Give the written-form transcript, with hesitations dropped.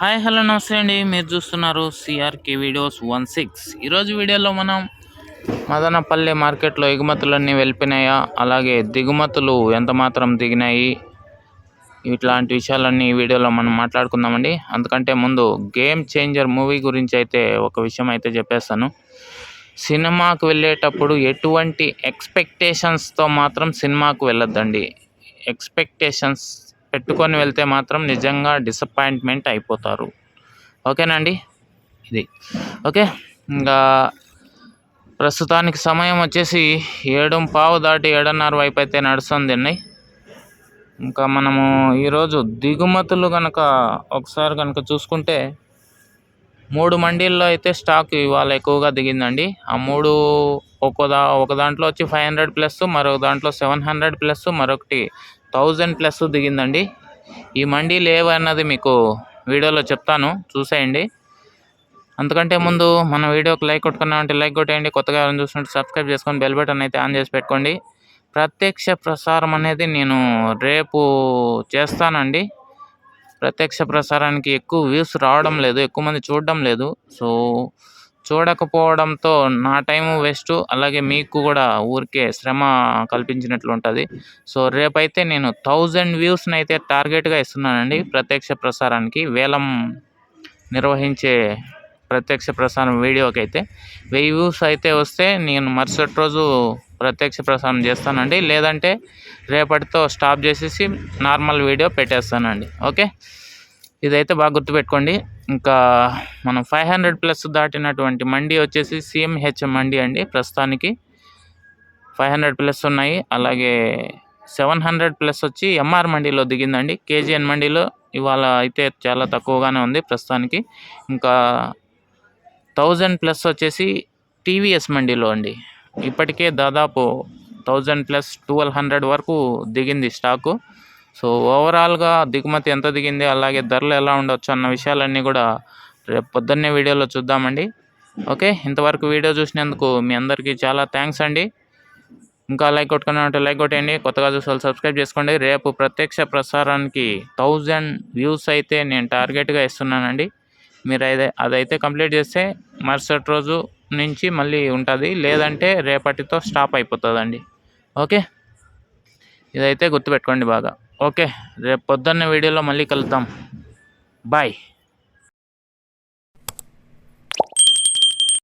Hi hello నమస్తే అండి. మీరు చూస్తున్నారు సిఆర్కే వీడియోస్ 16. ఈరోజు వీడియోలో మనం మదనపల్లె మార్కెట్లో ఎగుమతులన్నీ వెళ్ళిపోయినాయా, అలాగే దిగుమతులు ఎంత మాత్రం దిగినాయి, ఇట్లాంటి విషయాలన్నీ ఈ వీడియోలో మనం మాట్లాడుకుందామండి. అందుకంటే ముందు గేమ్ చేంజర్ మూవీ గురించి అయితే ఒక విషయం అయితే చెప్పేస్తాను. సినిమాకు వెళ్ళేటప్పుడు ఎటువంటి ఎక్స్పెక్టేషన్స్తో మాత్రం సినిమాకు వెళ్ళొద్దండి. ఎక్స్పెక్టేషన్స్ పెట్టుకొని వెళ్తే మాత్రం నిజంగా డిసప్పాయింట్మెంట్ అయిపోతారు. ఓకేనండి, ఇది ఓకే. ఇంకా ప్రస్తుతానికి సమయం వచ్చేసి 7:15 దాటి 7:30 వైపు అయితే నడుస్తుందండి. ఇంకా మనము ఈరోజు దిగుమతులు ఒకసారి చూసుకుంటే 3 మండీల్లో అయితే స్టాక్ ఇవాళ ఎక్కువగా దిగిందండి. ఆ 3 ఒక దాంట్లో వచ్చి 500+, మరొక దాంట్లో 700+, మరొకటి 1000+ దిగిందండి. ఈ మండీలు ఏవన్నది మీకు వీడియోలో చెప్తాను, చూసేయండి. అంతకంటే ముందు మన వీడియోకి లైక్ కొట్టుకున్నామంటే లైక్ కొట్టేయండి. కొత్తగా ఎవరైనా చూసినట్టు సబ్స్క్రైబ్ చేసుకొని బెల్ బటన్ అయితే ఆన్ చేసి పెట్టుకోండి. ప్రత్యక్ష ప్రసారం అనేది నేను రేపు చేస్తానండి. ప్రత్యక్ష ప్రసారానికి ఎక్కువ వ్యూస్ రావడం లేదు, ఎక్కువ మంది చూడడం లేదు. సో చూడకపోవడంతో నా టైము వేస్ట్, అలాగే మీకు కూడా ఊరికే శ్రమ కల్పించినట్లు ఉంటుంది. సో రేపైతే నేను 1000 వ్యూస్ని అయితే టార్గెట్గా ఇస్తున్నానండి. ప్రత్యక్ష ప్రసారానికి వేలం నిర్వహించే ప్రత్యక్ష ప్రసారం వీడియోకి అయితే 1000 వ్యూస్ అయితే వస్తే నేను మరుసటి రోజు ప్రత్యక్ష ప్రసారం చేస్తానండి. లేదంటే రేపటితో స్టాప్ చేసేసి నార్మల్ వీడియో పెట్టేస్తానండి. ఓకే, ఇదైతే బాగా గుర్తుపెట్టుకోండి. ఇంకా మనం 500+ దాటినటువంటి మండీ వచ్చేసి సిఎంహెచ్ మండీ అండి. ప్రస్తుతానికి 500+ ఉన్నాయి. అలాగే 700+ వచ్చి ఎంఆర్ మండీలో దిగిందండి. కేజీఎన్ మండీలో ఇవాళ అయితే చాలా తక్కువగానే ఉంది ప్రస్తుతానికి. ఇంకా 1000+ వచ్చేసి టీవీఎస్ మండీలో అండి. ఇప్పటికే దాదాపు 1000+, 1200 వరకు దిగింది స్టాకు. సో ఓవరాల్గా దిగుమతి ఎంత దిగింది, అలాగే ధరలు ఎలా ఉండొచ్చు అన్న విషయాలన్నీ కూడా రేపు పొద్దున్నే వీడియోలో చూద్దామండి. ఓకే, ఇంతవరకు వీడియో చూసినందుకు మీ అందరికీ చాలా థ్యాంక్స్ అండి. ఇంకా లైక్ కొట్టుకున్నామంటే లైక్ కొట్టేయండి. కొత్తగా చూసే వాళ్ళు సబ్స్క్రైబ్ చేసుకోండి. రేపు ప్రత్యక్ష ప్రసారానికి 1000 వ్యూస్ అయితే నేను టార్గెట్గా ఇస్తున్నానండి. మీరు అదైతే కంప్లీట్ చేస్తే మరుసటి రోజు నుంచి మళ్ళీ ఉంటుంది, లేదంటే రేపటితో స్టాప్ అయిపోతుందండి. ఓకే, ఇదైతే గుర్తుపెట్టుకోండి బాగా. ఓకే, రేపు పొద్దున్న వీడియోలో మళ్ళీ కలుద్దాం. బాయ్.